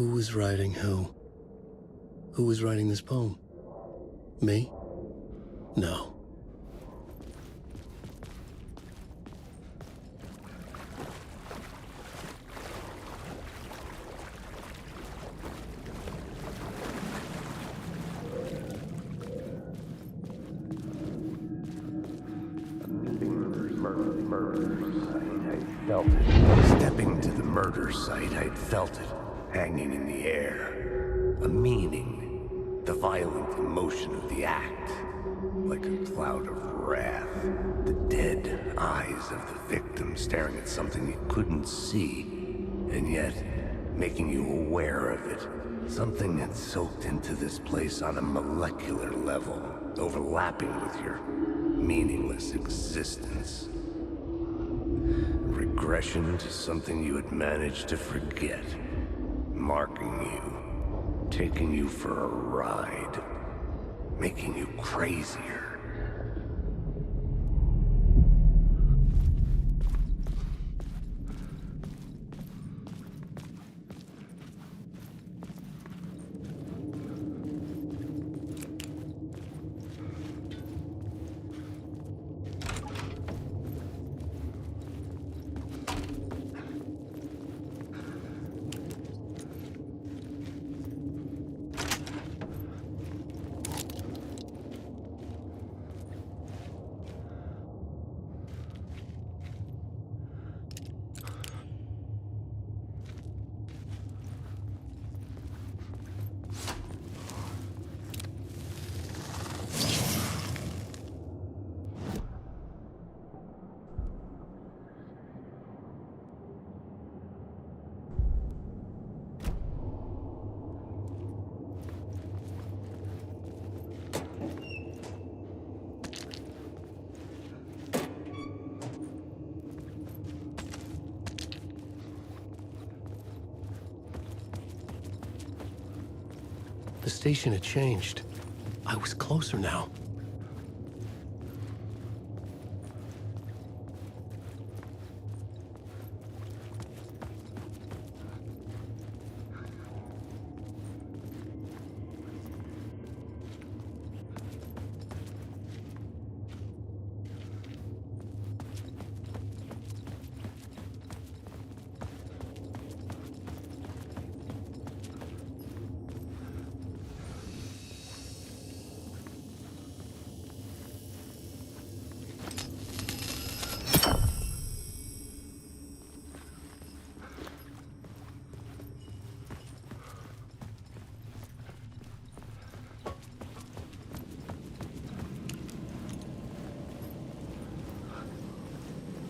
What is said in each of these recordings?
Who was writing who? Who was writing this poem? Me? No. Stepping to the murder site, I'd felt it, hanging in the air. A meaning, the violent emotion of the act, like a cloud of wrath. The dead eyes of the victim staring at something you couldn't see, and yet making you aware of it. Something had soaked into this place on a molecular level, overlapping with your meaningless existence. Regression to something you had managed to forget. Marking you. Taking you for a ride. Making you crazier. The station had changed. I was closer now.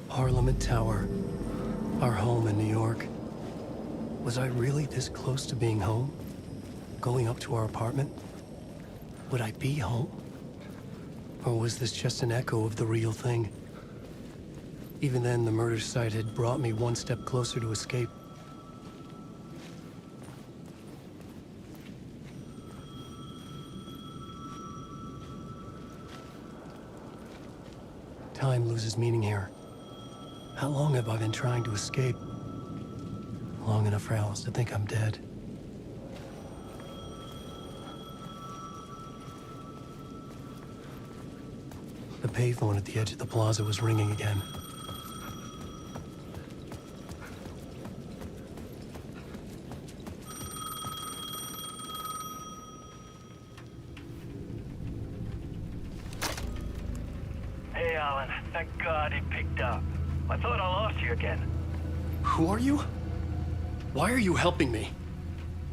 Parliament Tower, our home in New York. Was I really this close to being home? Going up to our apartment? Would I be home? Or was this just an echo of the real thing? Even then, the murder site had brought me one step closer to escape. Time loses meaning here. How long have I been trying to escape? Long enough for Alice to think I'm dead. The payphone at the edge of the plaza was ringing again. Hey, Alan. Thank God it picked up. I thought I lost you again. Who are you? Why are you helping me?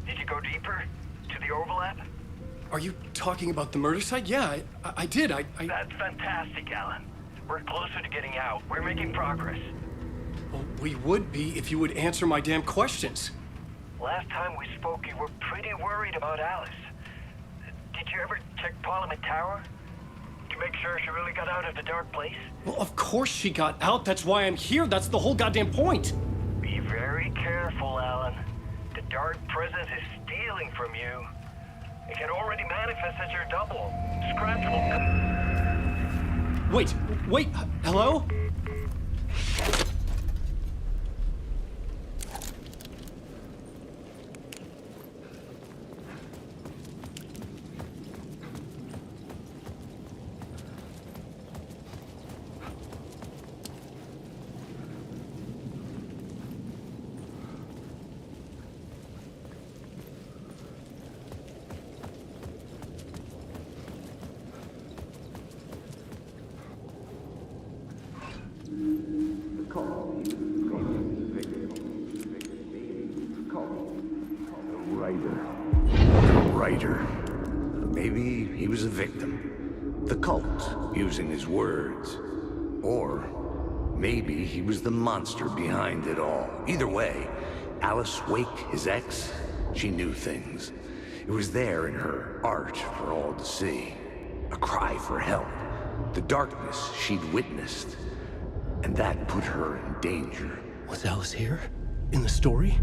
Did you go deeper? To the overlap? Are you talking about the murder site? Yeah, I did. That's fantastic, Alan. We're closer to getting out. We're making progress. Well, we would be if you would answer my damn questions. Last time we spoke, you were pretty worried about Alice. Did you ever check Parliament Tower? To make sure she really got out of the dark place? Well, of course she got out. That's why I'm here. That's the whole goddamn point. Be very careful, Alan. The dark presence is stealing from you. It can already manifest as your double. Scratch will... Wait, hello? victim. The cult, using his words. Or maybe he was the monster behind it all. Either way, Alice Wake, his ex, she knew things. It was there in her art for all to see. A cry for help. The darkness she'd witnessed. And that put her in danger. Was Alice here? In the story?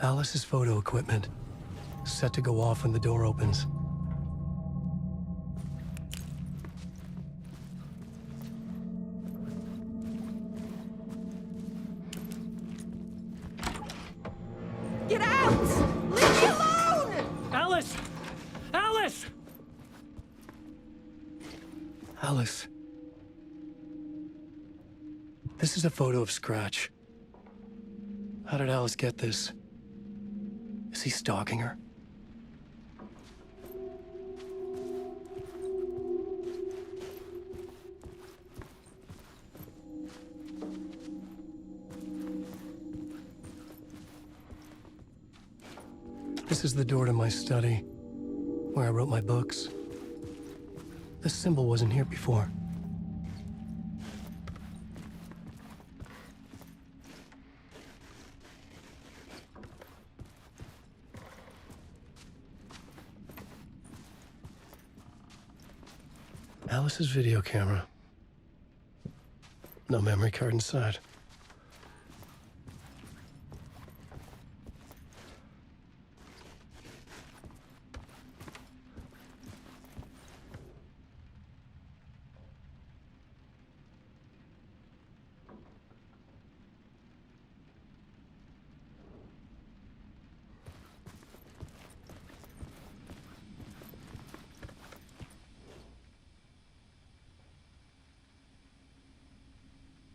Alice's photo equipment, set to go off when the door opens. Get out! Leave me alone! Alice! Alice! Alice. This is a photo of Scratch. How did Alice get this? Is he stalking her? This is the door to my study, where I wrote my books. This symbol wasn't here before. Alice's video camera. No memory card inside.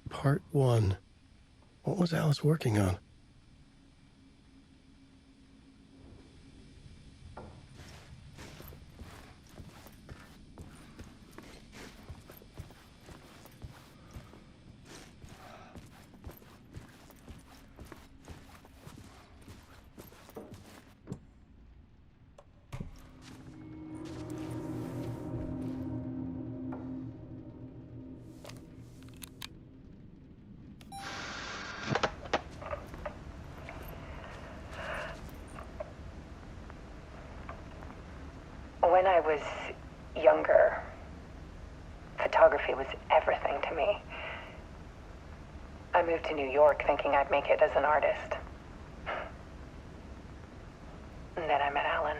Part 1. What was Alice working on? When I was younger, photography was everything to me. I moved to New York thinking I'd make it as an artist. And then I met Alan.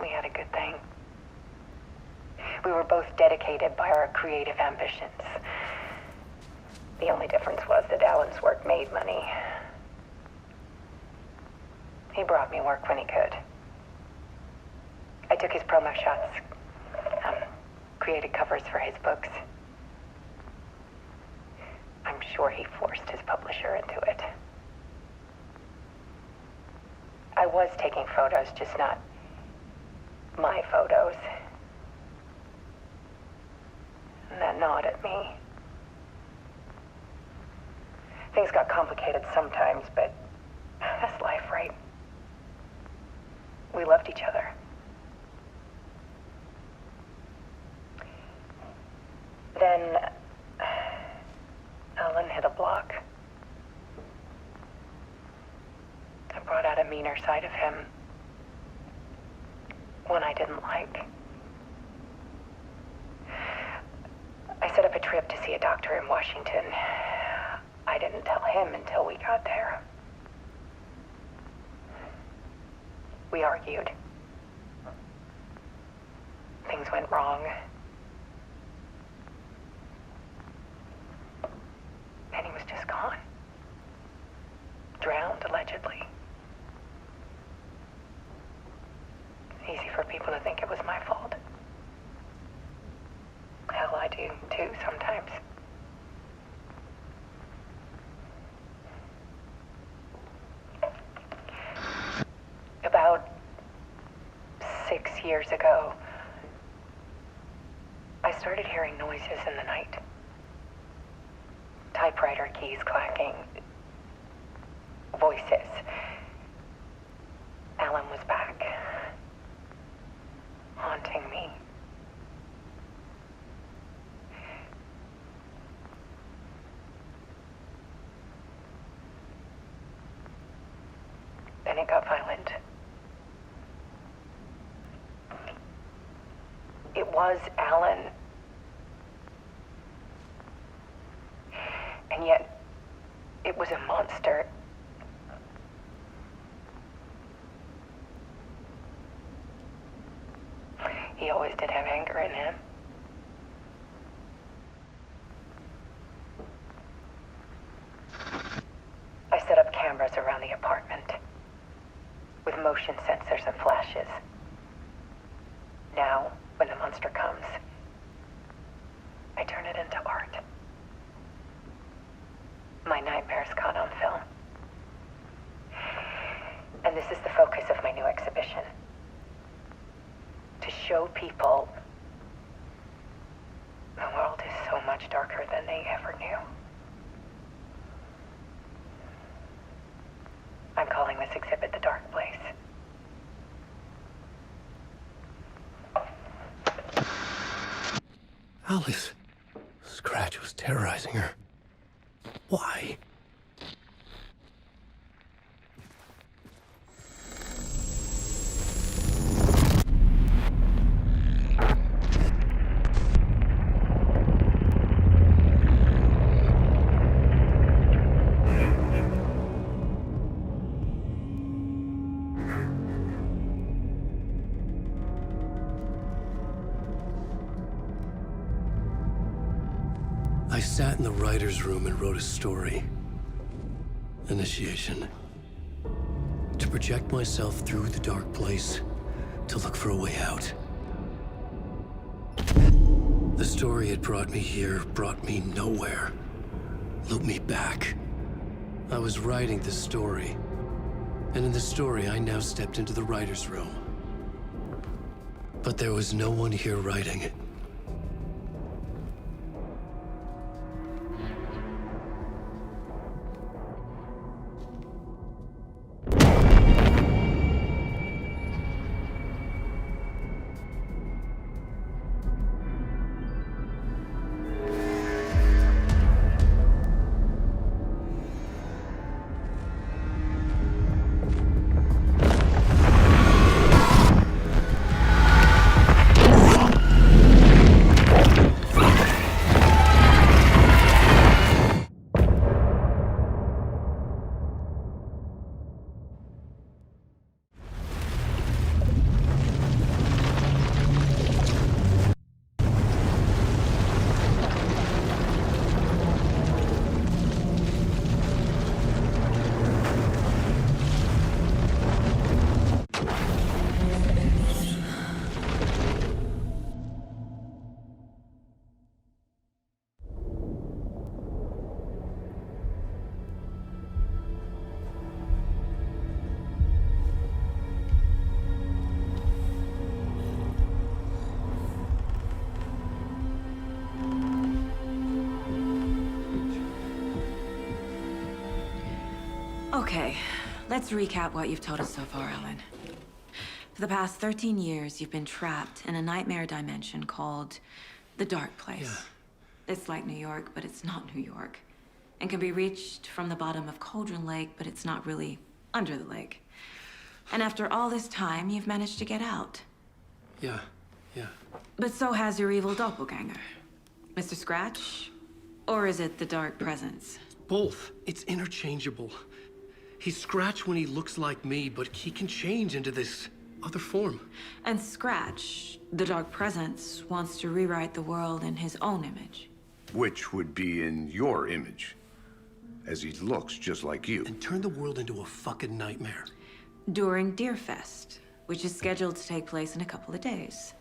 We had a good thing. We were both dedicated by our creative ambitions. The only difference was that Alan's work made money. He brought me work when he could. I took his promo shots, created covers for his books. I'm sure he forced his publisher into it. I was taking photos, just not my photos. And that gnawed at me. Things got complicated sometimes, but that's life, right? We loved each other. Then Alan hit a block. I brought out a meaner side of him. One I didn't like. I set up a trip to see a doctor in Washington. I didn't tell him until we got there. We argued. things went wrong. And he was just gone. Drowned, allegedly. It's easy for people to think it was my fault. Hell, I do too sometimes. About 6 years ago, I started hearing noises in the night. Typewriter keys clacking. Voices. Alan was back. Haunting me. Then it got violent. It was Alan. And yet, it was a monster. He always did have anger in him. I set up cameras around the apartment with motion sensors and flashes. Now, when the monster comes, I turn it into art. My nightmares caught on film. And this is the focus of my new exhibition. To show people the world is so much darker than they ever knew. I'm calling this exhibit The Dark Place. Alice. Scratch was terrorizing her. Why? I sat in the writer's room and wrote a story. Initiation. To project myself through the dark place, to look for a way out. The story had brought me here, brought me nowhere. Looped me back. I was writing the story. And in the story, I now stepped into the writer's room. But there was no one here writing. Okay, let's recap what you've told us so far, Alan. For the past 13 years, you've been trapped in a nightmare dimension called the Dark Place. Yeah. It's like New York, but it's not New York. And can be reached from the bottom of Cauldron Lake, but it's not really under the lake. And after all this time, you've managed to get out. Yeah. But so has your evil doppelganger. Mr. Scratch? Or is it the Dark Presence? Both. It's interchangeable. He's Scratch when he looks like me, but he can change into this other form. And Scratch, the Dark Presence, wants to rewrite the world in his own image. Which would be in your image, as he looks just like you. And turn the world into a fucking nightmare. During Deerfest, which is scheduled to take place in a couple of days.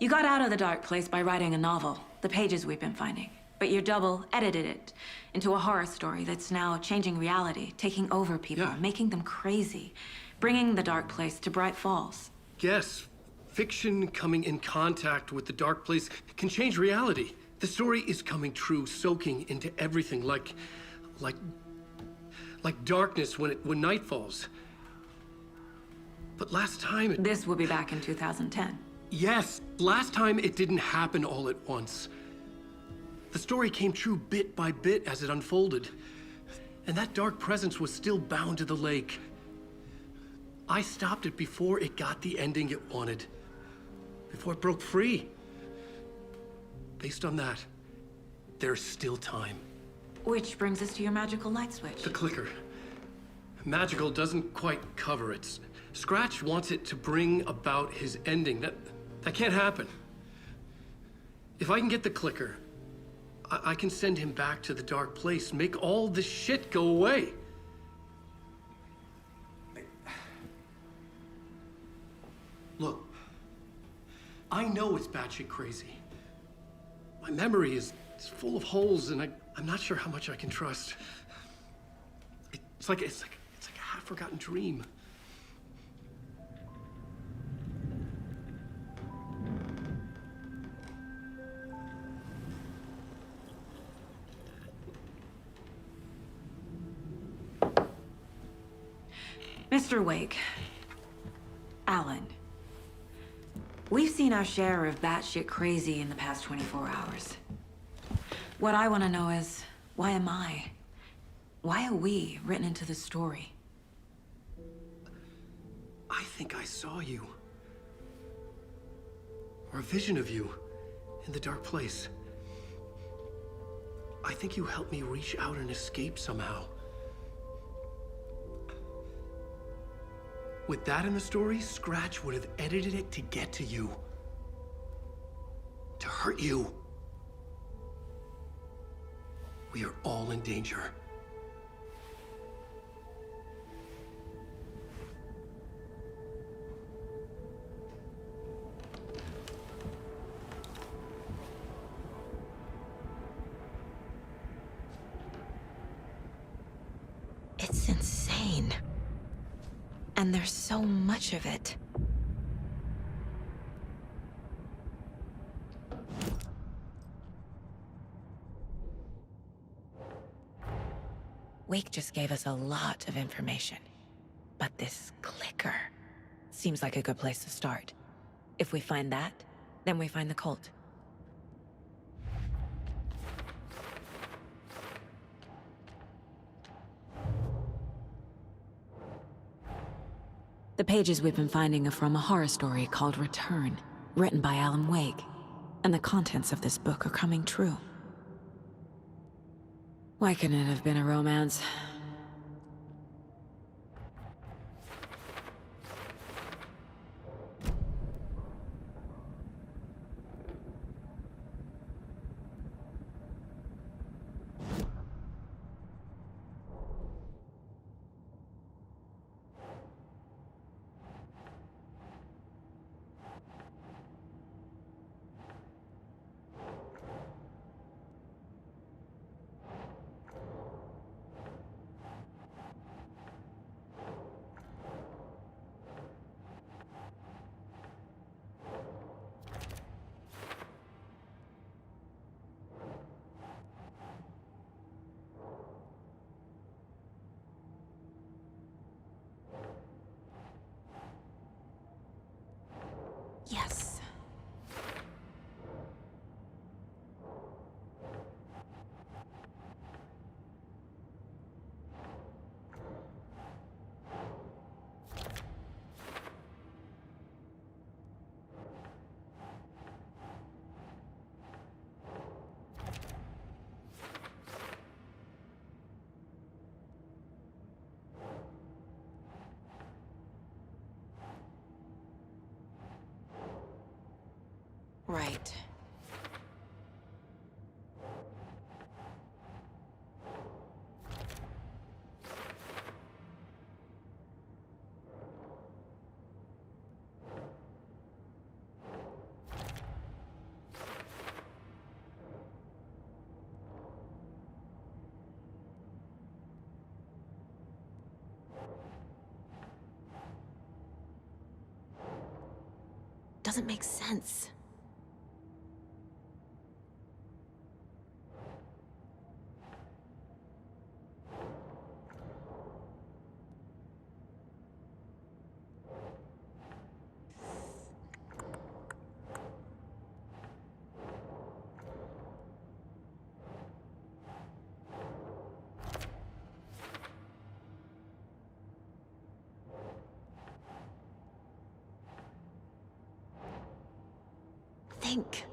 You got out of the dark place by writing a novel, the pages we've been finding. But your double edited it into a horror story that's now changing reality, taking over people, Yeah. making them crazy, bringing the dark place to Bright Falls. Yes, fiction coming in contact with the dark place can change reality. The story is coming true, soaking into everything like darkness when night falls. But last time This will be back in 2010. Yes, last time it didn't happen all at once. The story came true bit by bit as it unfolded. And that dark presence was still bound to the lake. I stopped it before it got the ending it wanted. Before it broke free. Based on that, there's still time. Which brings us to your magical light switch. The clicker. Magical doesn't quite cover it. Scratch wants it to bring about his ending. That can't happen. If I can get the clicker, I can send him back to the dark place, make all this shit go away. Look, I know it's batshit crazy. My memory is full of holes, and I'm not sure how much I can trust. It's like a half-forgotten dream. Mr. Wake, Alan, we've seen our share of batshit crazy in the past 24 hours. What I want to know is, why am I? Why are we written into the story? I think I saw you. Or a vision of you in the dark place. I think you helped me reach out and escape somehow. With that in the story, Scratch would have edited it to get to you. To hurt you. We are all in danger. It's insane. And there's so much of it. Wake just gave us a lot of information. But this clicker seems like a good place to start. If we find that, then we find the cult. The pages we've been finding are from a horror story called Return, written by Alan Wake. And the contents of this book are coming true. Why couldn't it have been a romance? Yes. Right. Doesn't make sense. Think.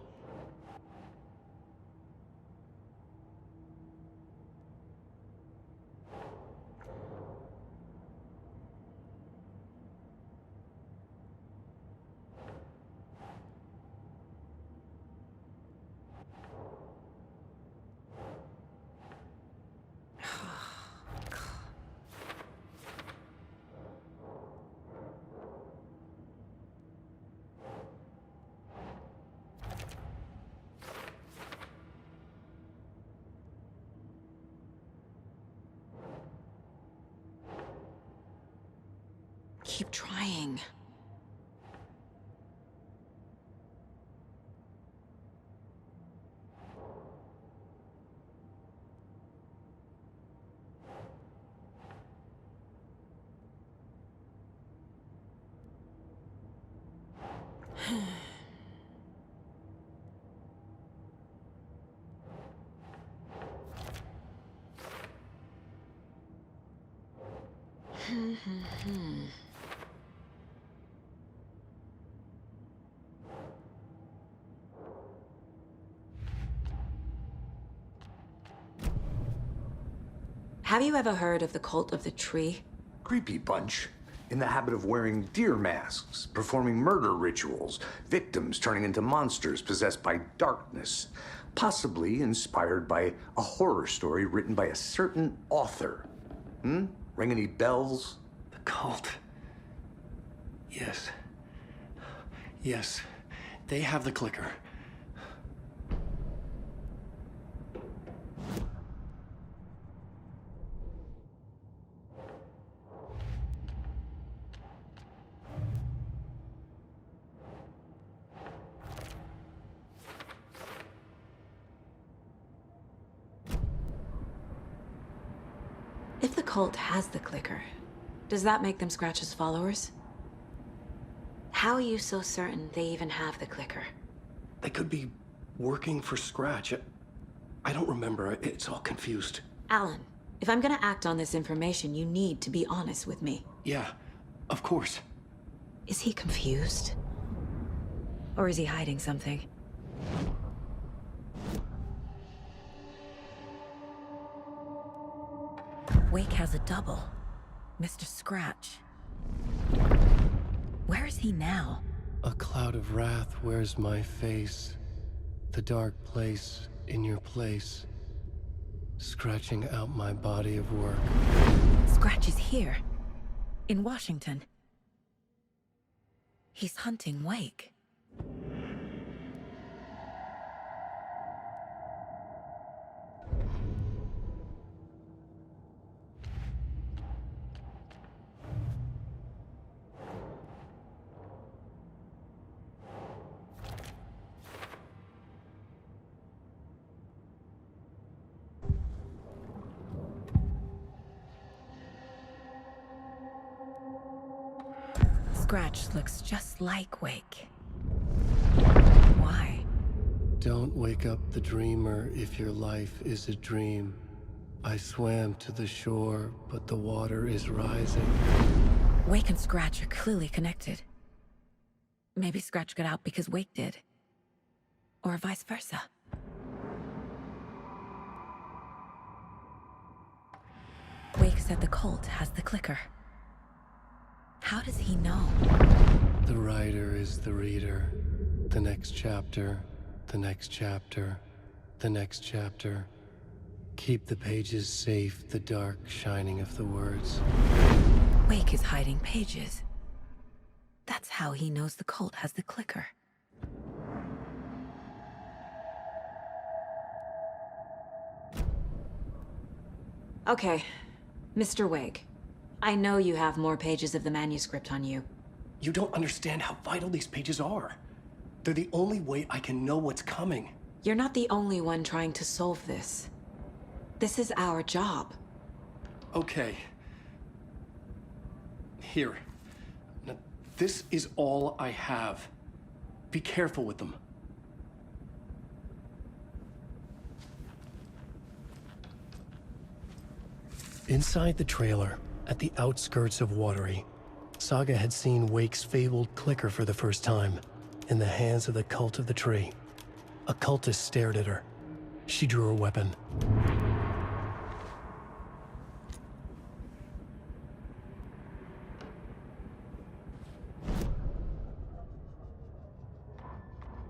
Keep trying. Have you ever heard of the Cult of the Tree? Creepy bunch. In the habit of wearing deer masks, performing murder rituals, victims turning into monsters possessed by darkness. Possibly inspired by a horror story written by a certain author. Ring any bells? The cult. Yes. Yes. They have the clicker. If the cult has the clicker, does that make them Scratch's followers? How are you so certain they even have the clicker? They could be working for Scratch. I don't remember. It's all confused. Alan, if I'm gonna act on this information, you need to be honest with me. Yeah, of course. Is he confused? Or is he hiding something? Wake has a double. Mr. Scratch. Where is he now? A cloud of wrath wears my face. The dark place in your place. Scratching out my body of work. Scratch is here. In Washington. He's hunting Wake. Scratch looks just like Wake. Why? Don't wake up the dreamer if your life is a dream. I swam to the shore, but the water is rising. Wake and Scratch are clearly connected. Maybe Scratch got out because Wake did. Or vice versa. Wake said the cult has the clicker. How does he know? The writer is the reader. The next chapter, the next chapter, the next chapter. Keep the pages safe, the dark shining of the words. Wake is hiding pages. That's how he knows the cult has the clicker. Okay, Mr. Wake. I know you have more pages of the manuscript on you. You don't understand how vital these pages are. They're the only way I can know what's coming. You're not the only one trying to solve this. This is our job. Okay. Here. Now, this is all I have. Be careful with them. Inside the trailer, at the outskirts of Watery, Saga had seen Wake's fabled clicker for the first time, in the hands of the Cult of the Tree. A cultist stared at her. She drew her weapon.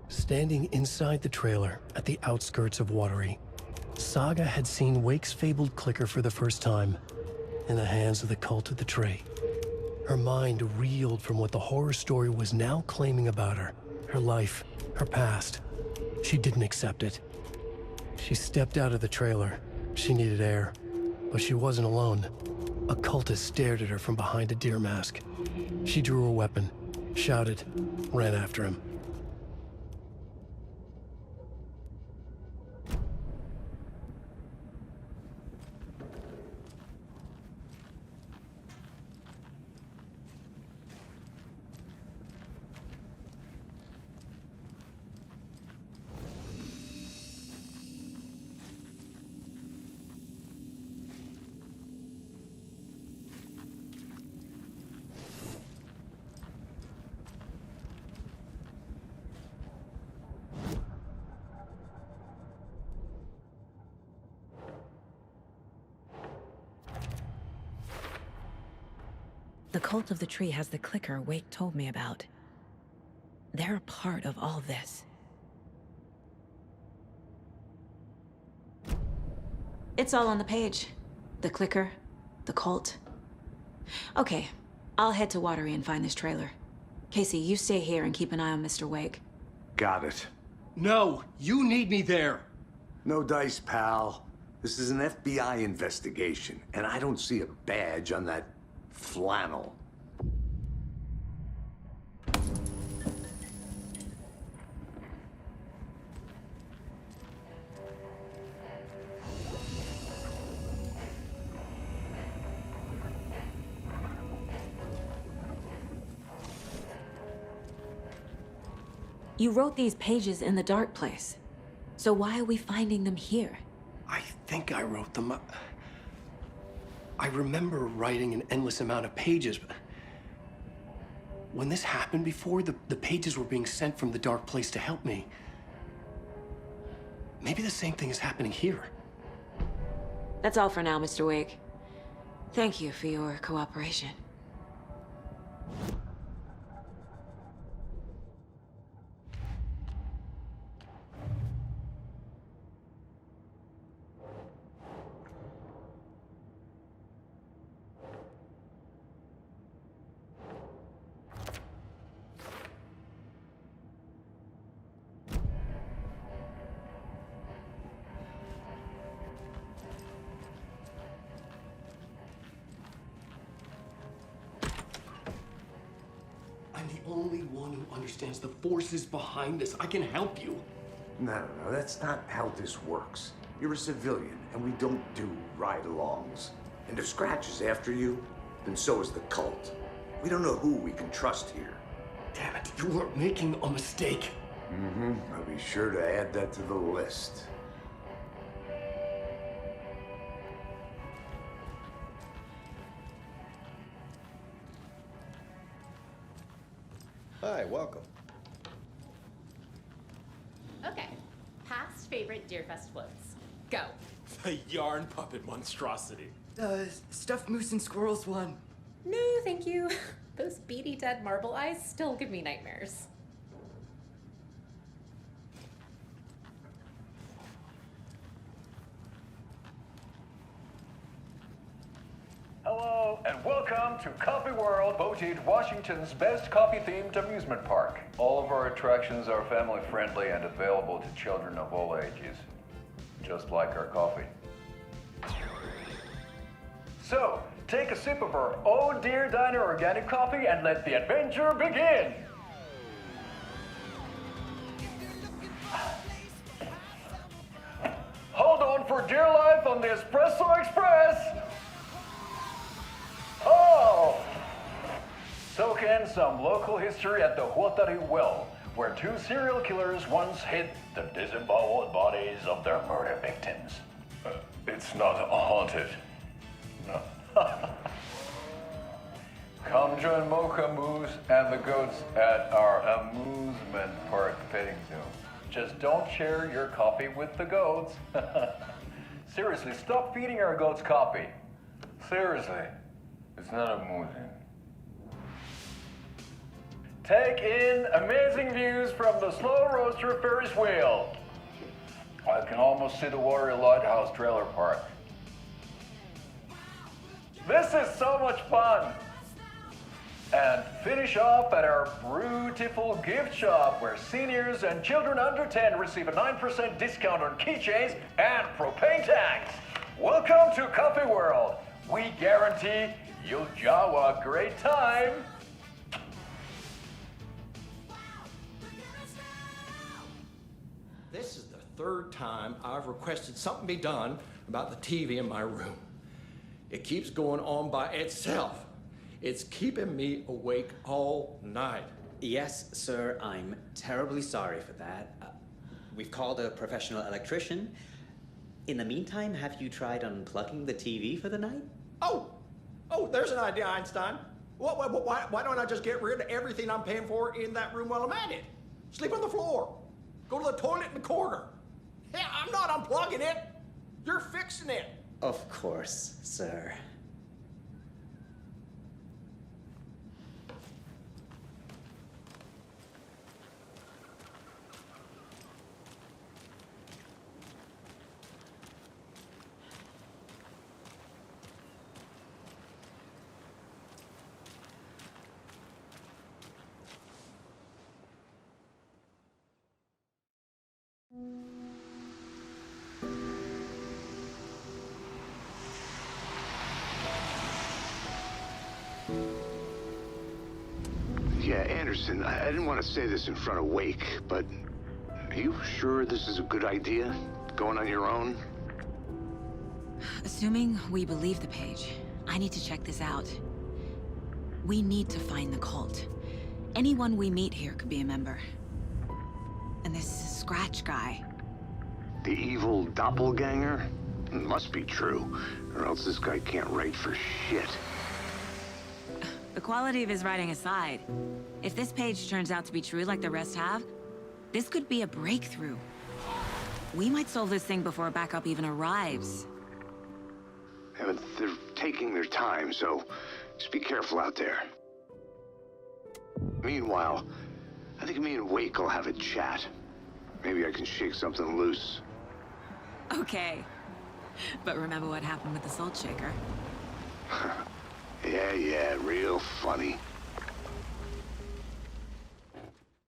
Standing inside the trailer, at the outskirts of Watery, Saga had seen Wake's fabled clicker for the first time, in the hands of the Cult of the Tree. Her mind reeled from what the horror story was now claiming about her. Her life, her past. She didn't accept it. She stepped out of the trailer. She needed air. But she wasn't alone. A cultist stared at her from behind a deer mask. She drew her weapon, shouted, ran after him. The Cult of the Tree has the clicker Wake told me about. They're a part of all this. It's all on the page. The clicker, the cult. Okay, I'll head to Watery and find this trailer. Casey, you stay here and keep an eye on Mr. Wake. Got it. No, you need me there. No dice, pal. This is an FBI investigation, and I don't see a badge on that flannel. You wrote these pages in the dark place. So why are we finding them here? I think I wrote them. I remember writing an endless amount of pages, but when this happened before, the pages were being sent from the dark place to help me. Maybe the same thing is happening here. That's all for now, Mr. Wake. Thank you for your cooperation. I'm the only one who understands the forces behind this. I can help you. No, that's not how this works. You're a civilian, and we don't do ride-alongs. And if Scratch is after you, then so is the cult. We don't know who we can trust here. Damn it, you are making a mistake. I'll be sure to add that to the list. Hi, welcome. Okay, past favorite Deerfest floats. Go. The yarn puppet monstrosity. Stuffed moose and squirrels one. No, thank you. Those beady dead marble eyes still give me nightmares. welcome to Coffee World, voted Washington's best coffee-themed amusement park. All of our attractions are family-friendly and available to children of all ages, just like our coffee. So, take a sip of our Oh Dear Diner organic coffee and let the adventure begin! Hold on for dear life on the Espresso Express! Oh! Soak in some local history at the Huatari Well, where 2 serial killers once hid the disemboweled bodies of their murder victims. It's not haunted. No. Come join Mocha Moose and the goats at our amusement park petting zoo. Just don't share your coffee with the goats. Seriously, stop feeding our goats coffee. Seriously, it's not amusing. Take in amazing views from the Slow Roaster Ferris wheel. I can almost see the Warrior Lighthouse trailer park. This is so much fun! And finish off at our beautiful gift shop where seniors and children under 10 receive a 9% discount on keychains and propane tanks. Welcome to Coffee World. We guarantee you'll have a great time. This is the 3rd time I've requested something be done about the TV in my room. It keeps going on by itself. It's keeping me awake all night. Yes, sir, I'm terribly sorry for that. We've called a professional electrician. In the meantime, have you tried unplugging the TV for the night? Oh, there's an idea, Einstein. Why don't I just get rid of everything I'm paying for in that room while I'm at it? Sleep on the floor. Go to the toilet in the corner. Yeah, I'm not unplugging it. You're fixing it. Of course, sir. Yeah, Anderson, I didn't want to say this in front of Wake, but are you sure this is a good idea? Going on your own? Assuming we believe the page, I need to check this out. We need to find the cult. Anyone we meet here could be a member. And this Scratch guy. The evil doppelganger? Must be true, or else this guy can't write for shit. The quality of his writing aside, if this page turns out to be true like the rest have, this could be a breakthrough. We might solve this thing before backup even arrives. Yeah, but they're taking their time, so just be careful out there. Meanwhile, I think me and Wake will have a chat. Maybe I can shake something loose. Okay. But remember what happened with the Salt Shaker? Yeah, real funny.